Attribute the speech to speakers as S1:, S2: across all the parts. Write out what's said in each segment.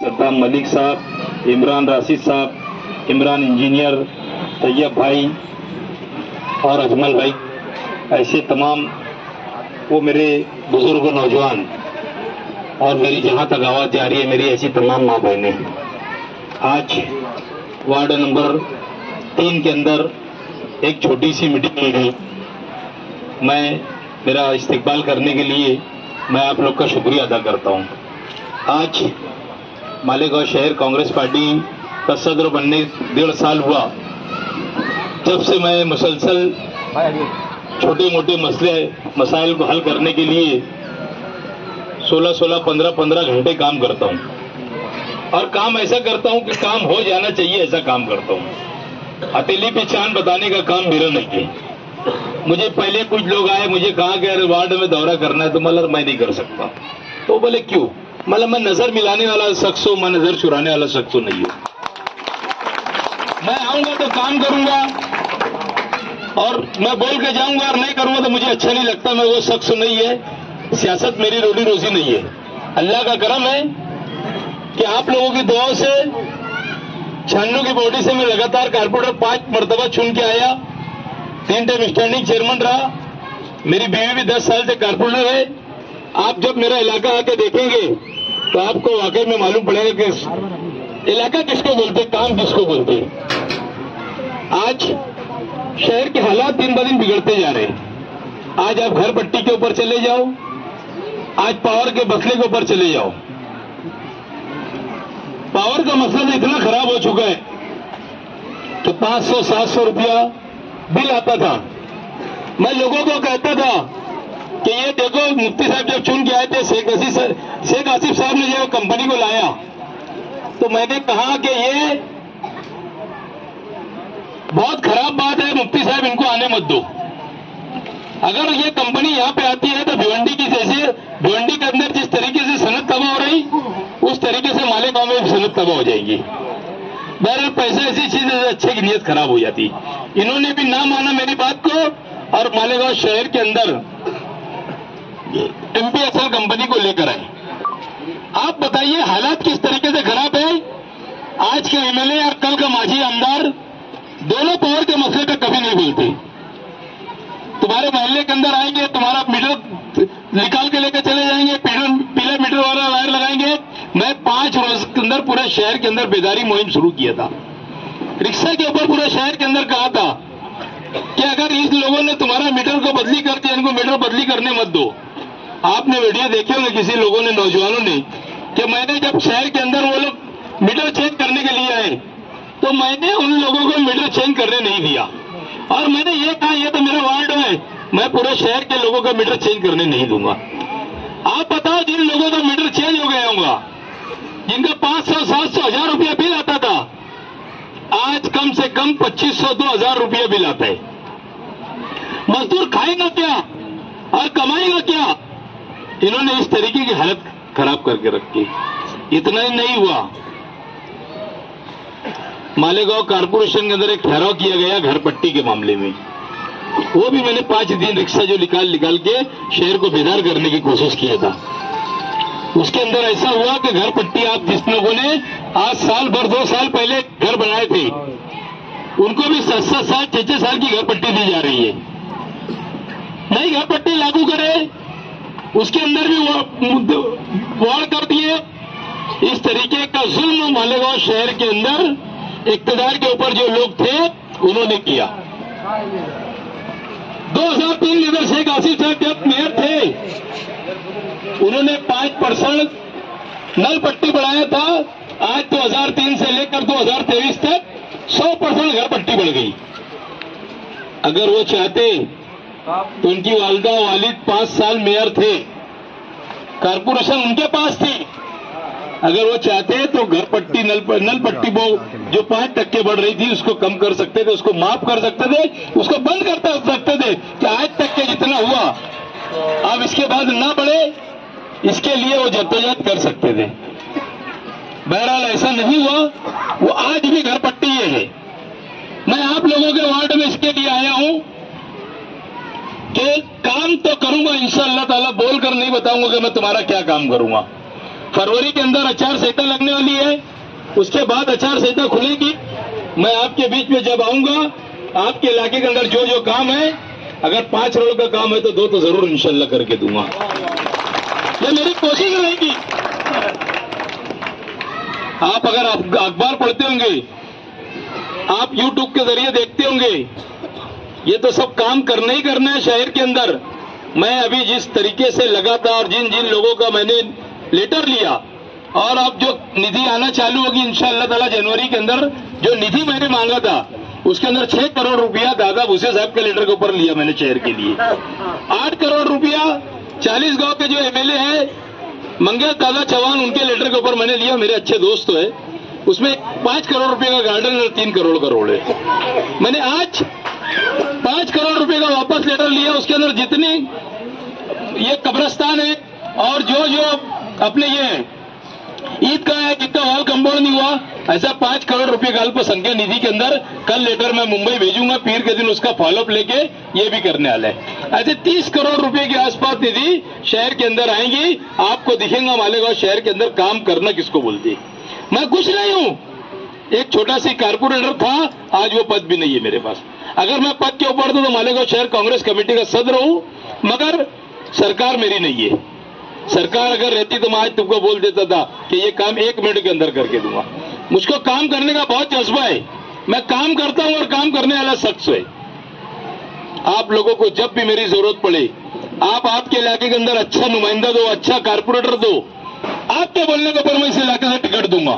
S1: सद्दाम मलिक साहब, इमरान राशिद साहब, इमरान इंजीनियर, तैयब भाई और अजमल भाई, ऐसे तमाम वो मेरे बुजुर्ग नौजवान और मेरी जहाँ तक आवाज़ जा रही है मेरी ऐसी तमाम माँ बहनें, आज वार्ड नंबर 3 के अंदर एक छोटी सी मीटिंग की गई। मैं मेरा इस्तकबाल करने के लिए मैं आप लोग का शुक्रिया अदा करता हूँ। आज मालेगांव शहर कांग्रेस पार्टी का सदर बनने 1.5 साल हुआ, जब से मैं मुसलसल छोटे मोटे मसाइल को हल करने के लिए 16-16, 15-15 घंटे काम करता हूं और काम ऐसा करता हूं कि काम हो जाना चाहिए, ऐसा काम करता हूं। हथेली पे चांद बताने का काम मेरा नहीं है। मुझे पहले कुछ लोग आए, मुझे कहा कि अरे वार्ड में दौरा करना है, तो मतलब मैं नहीं कर सकता। तो बोले क्यों? मतलब मैं नजर मिलाने वाला शख्स हूं, मैं नजर चुराने वाला शख्स नहीं हूं। मैं आऊंगा तो काम करूंगा और मैं बोल के जाऊंगा और नहीं करूंगा तो मुझे अच्छा नहीं लगता। मैं वो शख्स नहीं है। सियासत मेरी रोटी रोजी नहीं है। अल्लाह का करम है कि आप लोगों की दुआओं से 96 की बॉडी से मैं लगातार कारपोरेटर 5 मरतबा चुन के आया, 3 टाइम स्टैंडिंग चेयरमैन रहा। मेरी बीवी भी 10 साल से कारपोरेटर है। आप जब मेरा इलाका आके देखेंगे तो आपको वाकई में मालूम पड़ेगा कि इलाका किसको बोलते, काम किसको बोलते। आज शहर के हालात दिन ब दिन बिगड़ते जा रहे हैं। आज आप घर पट्टी के ऊपर चले जाओ, आज पावर के मसले के ऊपर चले जाओ। पावर का मसला तो इतना खराब हो चुका है कि 500-700 रुपया बिल आता था। मैं लोगों को कहता था कि ये देखो, मुफ्ती साहब जब चुन के आए थे, शेख आसिफ साहब ने जो कंपनी को लाया, तो मैंने कहा कि ये बहुत खराब बात है, मुफ्ती साहब इनको आने मत दो। अगर ये कंपनी यहाँ पे आती है तो भिवंडी की जैसे भिवंडी के अंदर जिस तरीके से सनत तबाह हो रही, उस तरीके से मालेगांव में भी सनत तबाह हो जाएगी। बहरहाल पैसा ऐसी चीज है, अच्छे की नीयत खराब हो जाती। इन्होंने भी ना माना मेरी बात को और मालेगांव शहर के अंदर एमपीएसएल कंपनी को लेकर आए। आप बताइए हालात किस तरीके से खराब है। आज के एमएलए और कल का माजी आमदार दोनों पावर के मसले पे कभी नहीं बोलते। तुम्हारे मोहल्ले के अंदर आएंगे, तुम्हारा मीटर निकाल के लेकर चले जाएंगे, पीला मीटर वाला वायर लगाएंगे। मैं 5 रोज के अंदर पूरे शहर के अंदर बेदारी मुहिम शुरू किया था। रिक्शा के ऊपर पूरे शहर के अंदर कहा था कि अगर इस लोगों ने तुम्हारा मीटर को बदली कर दिया, इनको मीटर बदली करने मत दो। आपने वीडियो देखे होंगे किसी लोगों ने, नौजवानों ने, कि मैंने जब शहर के अंदर वो लोग मीटर चेंज करने के लिए आए तो मैंने उन लोगों को मीटर चेंज करने नहीं दिया और मैंने ये कहा ये तो मेरा वार्ड है, मैं पूरे शहर के लोगों का मीटर चेंज करने नहीं दूंगा। आप बताओ, जिन लोगों का मीटर चेंज हो गया होगा, जिनका 500-700 हजार रुपया बिल आता था, आज कम से कम 2500-2000 रुपया बिल आता है। मजदूर खाएगा क्या और कमाएगा क्या? इन्होंने इस तरीके की हालत खराब करके रखी। इतना ही नहीं हुआ, मालेगांव कारपोरेशन के अंदर एक ठहराव किया गया घर पट्टी के मामले में। वो भी मैंने 5 दिन रिक्शा जो निकाल के शहर को बेदार करने की कोशिश किया था। उसके अंदर ऐसा हुआ कि घर पट्टी आप जिस लोगों ने आज साल भर 2 साल पहले घर बनाए थे, उनको भी 7-7 साल 6-6 साल की घर पट्टी दी जा रही है। नहीं घर पट्टी लागू करे, उसके अंदर भी वार्ड कर दिए। इस तरीके का जुल्म मालेगांव शहर के अंदर इक्तदार के ऊपर जो लोग थे उन्होंने किया। 2003 में इधर शेख आसिफ साहब जब मेयर थे, उन्होंने 5% नल पट्टी बढ़ाया था। आज 2003 से लेकर 2023 तक 100% घर पट्टी बढ़ गई। अगर वो चाहते तो उनकी वालिदा वालिद 5 साल मेयर थे, कारपोरेशन उनके पास थी। अगर वो चाहते तो घर पट्टी नल पट्टी वो जो 5% बढ़ रही थी उसको कम कर सकते थे, उसको माफ कर सकते थे, उसको बंद कर सकते थे कि आज तक के जितना हुआ अब इसके बाद ना बढ़े, इसके लिए वो जद्दोजहद कर सकते थे। बहरहाल ऐसा नहीं हुआ, वो आज भी घर पट्टी है। मैं आप लोगों के वार्ड में इसके लिए आया हूं कि काम तो करूंगा इंशाअल्लाह ताला, बोलकर नहीं बताऊंगा कि मैं तुम्हारा क्या काम करूंगा। फरवरी के अंदर आचार संहिता लगने वाली है, उसके बाद आचार संहिता खुलेगी। मैं आपके बीच में जब आऊंगा, आपके इलाके के अंदर जो जो काम है, अगर 5 करोड़ का काम है तो 2 तो जरूर इंशाल्लाह करके दूंगा। ये मेरी कोशिश रहेगी। आप अगर अखबार पढ़ते होंगे, आप यूट्यूब के जरिए देखते होंगे, ये तो सब काम करना ही करना है शहर के अंदर। मैं अभी जिस तरीके से लगातार जिन जिन लोगों का मैंने लेटर लिया, और अब जो निधि आना चालू होगी इंशाअल्लाह ताला जनवरी के अंदर, जो निधि मैंने मांगा था उसके अंदर 6 करोड़ रुपया दादा भूसे साहब के लेटर के ऊपर लिया मैंने शहर के लिए। 8 करोड़ रुपया 40 गांव के जो एमएलए है मंगेश दादा चौहान, उनके लेटर के ऊपर मैंने लिया, मेरे अच्छे दोस्त है। उसमें 5 करोड़ रुपए का गार्डन और 3 करोड़ का रोड है। मैंने आज 5 करोड़ रुपए का वापस लेटर लिया, उसके अंदर जितनी ये कब्रिस्तान है और जो जो अपने ये ईद का है, कितना हॉल कंपाउंड नहीं हुआ, ऐसा 5 करोड़ रुपए का अल्पसंख्यक निधि के अंदर कल लेटर मैं मुंबई भेजूंगा, पीर के दिन उसका फॉलोअप लेके ये भी करने वाला है। ऐसे 30 करोड़ रुपए के आसपास निधि शहर के अंदर आएंगी। आपको दिखेगा मालेगांव शहर के अंदर काम करना किसको बोलते। मैं कुछ नहीं हूं, एक छोटा सी कारपोरेटर था, आज वो पद भी नहीं है मेरे पास। अगर मैं पद के ऊपर था तो मालेगांव शहर कांग्रेस कमेटी का सदर हूं, मगर सरकार मेरी नहीं है। सरकार अगर रहती तो मैं आज तुमको बोल देता था कि ये काम 1 मिनट के अंदर करके दूंगा। मुझको काम करने का बहुत जज्बा है, मैं काम करता हूं और काम करने वाला शख्स है। आप लोगों को जब भी मेरी जरूरत पड़े, आप आपके इलाके के अंदर अच्छा नुमाइंदा दो, अच्छा कारपोरेटर दो, आपके बोलने के ऊपर मैं इस इलाके से टिकट दूंगा।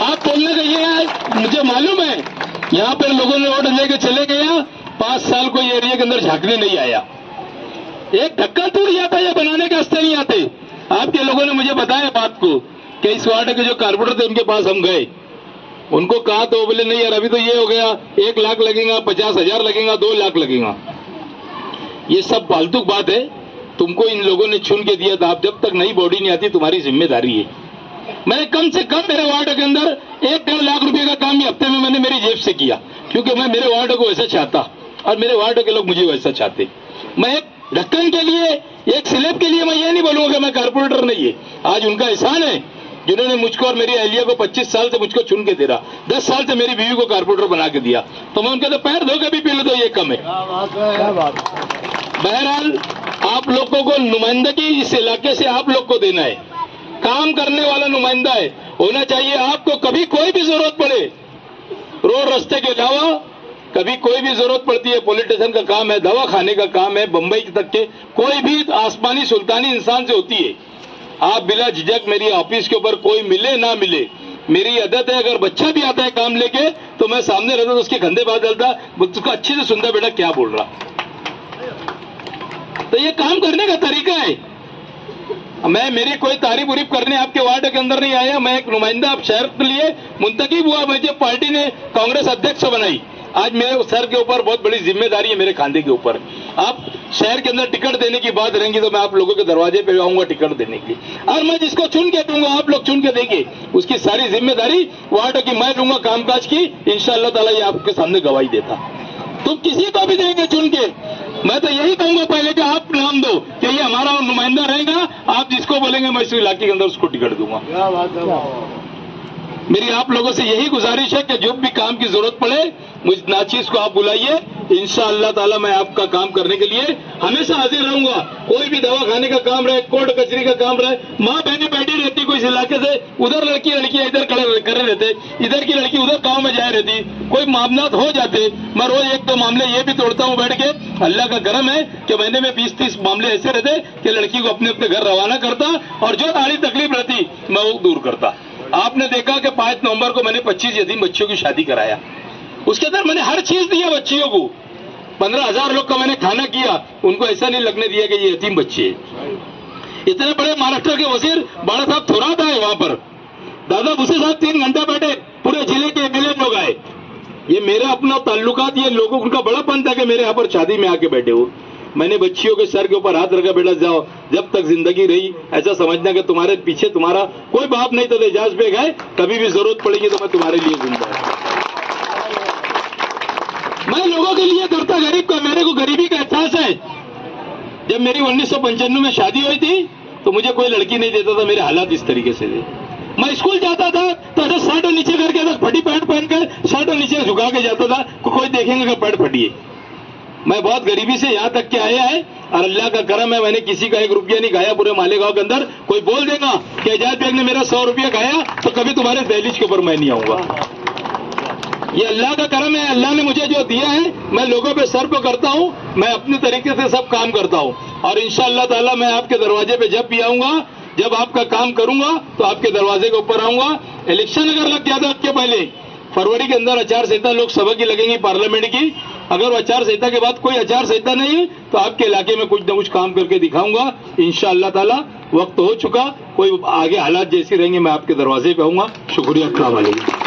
S1: आप बोलने का ये है, मुझे मालूम है यहां पर लोगों ने वोट लेके चले गया, 5 साल को ये एरिया के अंदर झांकने नहीं आया, एक धक्का टूट जाता या बनाने के रास्ते नहीं आते। आपके लोगों ने मुझे बताया बात को कि इस वार्ड के जो कारपोरेटर थे उनके पास हम गए, उनको कहा तो बोले नहीं यार अभी तो ये हो गया, 1 लाख लगेगा, 50,000 लगेगा, 2 लाख लगेगा। ये सब फालतू बात है। तुमको इन लोगों ने चुन के दिया था, आप जब तक नई बॉडी नहीं आती तुम्हारी जिम्मेदारी है। मैंने कम से कम मेरे वार्ड के अंदर 1-1.5 लाख रुपए का काम ये हफ्ते में मैंने मेरी जेब से किया, क्योंकि मैं मेरे वार्ड को वैसा चाहता और मेरे वार्ड के लोग मुझे वैसा चाहते। मैं एक ढक्कन के लिए, एक स्लेब के लिए मैं ये नहीं बोलूंगा कि मैं कारपोरेटर नहीं है। आज उनका एहसान है जिन्होंने मुझको और मेरी अहलिया को 25 साल से मुझको चुन के दे रहा, 10 साल से मेरी बीवी को कारपोरेटर बना के दिया, तो मैं उनके तो पैर धो के भी पी लूं तो ये कम है। बहरहाल आप लोगों को नुमाइंदगी इस इलाके से आप लोग को देना है, काम करने वाला नुमाइंदा है होना चाहिए। आपको कभी कोई भी जरूरत पड़े, रोड रास्ते के अलावा कभी कोई भी जरूरत पड़ती है, पुलिस स्टेशन का काम है, दवा खाने का काम है, बंबई तक के कोई भी आसमानी सुल्तानी इंसान से होती है। आप बिला झिझक मेरी ऑफिस के ऊपर कोई मिले ना मिले, मेरी आदत है अगर बच्चा भी आता है काम लेके तो मैं सामने रहता तो उसके कंधे बात डालता, उसको अच्छे से सुनता बेटा क्या बोल रहा। तो ये काम करने का तरीका है। मैं मेरी कोई तारीफ उरीफ करने आपके वार्ड के अंदर नहीं आया, मैं एक नुमाइंदा आप शहर के लिए मुंतखब हुआ, मुझे पार्टी ने कांग्रेस अध्यक्ष बनाई। आज मेरे सर के ऊपर बहुत बड़ी जिम्मेदारी है, मेरे खांधे के ऊपर। आप शहर के अंदर टिकट देने की बात रहेंगी तो मैं आप लोगों के दरवाजे पे आऊंगा टिकट देने के लिए, और मैं जिसको चुन के दूंगा आप लोग चुन के देंगे, उसकी सारी जिम्मेदारी वार्ड की मैं लूंगा कामकाज की। इंशाअल्लाह ताला ये आपके सामने गवाही देता। तो किसी को भी देंगे चुन के, मैं तो यही कहूंगा पहले कि आप नाम दो कि ये हमारा नुमाइंदा रहेगा, आप जिसको बोलेंगे मैं इस इलाके के अंदर उसको टिकट दूंगा। मेरी आप लोगों से यही गुजारिश है कि जो भी काम की जरूरत पड़े मुझ नाचीज को आप बुलाइए, इंशाअल्लाह ताला मैं आपका काम करने के लिए हमेशा हाजिर रहूंगा। कोई भी दवा खाने का काम रहे, कोर्ट कचहरी का काम रहे, माँ बहनें बैठी रहती कोई इस इलाके से, उधर लड़कियां इधर करे रहते, इधर की लड़की उधर गांव में जाए रहती, कोई मामला हो जाते, मैं रोज 1-2 मामले ये भी तोड़ता हूँ बैठ के। अल्लाह का करम है कि महीने में 20-30 मामले ऐसे रहते कि लड़की को अपने अपने घर रवाना करता और जो सारी तकलीफ रहती मैं वो दूर करता। आपने देखा कि 5 नवंबर को मैंने 25 यतीम बच्चियों की शादी कराया, उसके अंदर मैंने हर चीज दिया बच्चियों को। 15,000 लोग का मैंने खाना किया, उनको ऐसा नहीं लगने दिया कि ये यतीम बच्चे हैं। इतने बड़े महाराष्ट्र के वजीर बाला साहब थोरात आए वहां पर, दादा भूसे साहब 3 घंटा बैठे, पूरे जिले के एमएलए लोग आए। ये मेरा अपना ताल्लुकात, ये लोगों उनका बड़ापन था कि मेरे यहाँ पर शादी में आके बैठे हो। मैंने बच्चियों के सर के ऊपर हाथ रखा, बेटा जाओ, जब तक जिंदगी रही ऐसा समझना कि तुम्हारे पीछे तुम्हारा कोई बाप नहीं तो एजाज पे गए, कभी भी जरूरत पड़ेगी तो मैं तुम्हारे लिए जिंदा हूं। मैं लोगों के लिए करता, गरीब का, मेरे को गरीबी का एहसास है। जब मेरी 1995 में शादी हुई थी तो मुझे कोई लड़की नहीं देता था, मेरे हालात इस तरीके से थे। मैं स्कूल जाता था तो ऐसा शर्ट और नीचे करके ऐसा फटी पैंट पहनकर शर्ट और नीचे झुका के जाता था, कोई देखेंगे कि पैंट फटी है। मैं बहुत गरीबी से यहाँ तक के आया है और अल्लाह का करम है, मैंने किसी का 1 रुपया नहीं खाया पूरे मालेगांव के अंदर। कोई बोल देगा कि एजाज बेग ने मेरा 100 रुपया खाया तो कभी तुम्हारे दहलीज के ऊपर मैं नहीं आऊंगा। ये अल्लाह का करम है, अल्लाह ने मुझे जो दिया है मैं लोगों पे सर पे करता हूँ, मैं अपने तरीके से सब काम करता हूँ और इंशाअल्लाह ताला मैं आपके दरवाजे पे जब भी आऊंगा, जब आपका काम करूंगा तो आपके दरवाजे के ऊपर आऊंगा। इलेक्शन अगर लग गया था उसके पहले फरवरी के अंदर आचार संहिता लोकसभा की लगेगी, पार्लियामेंट की, अगर वो आचार संहिता के बाद कोई आचार संहिता नहीं है तो आपके इलाके में कुछ न कुछ काम करके दिखाऊंगा इंशाअल्लाह ताला। वक्त हो चुका, कोई आगे हालात जैसे रहेंगे मैं आपके दरवाजे पे आऊंगा। शुक्रिया, अस्सलाम वालेकुम।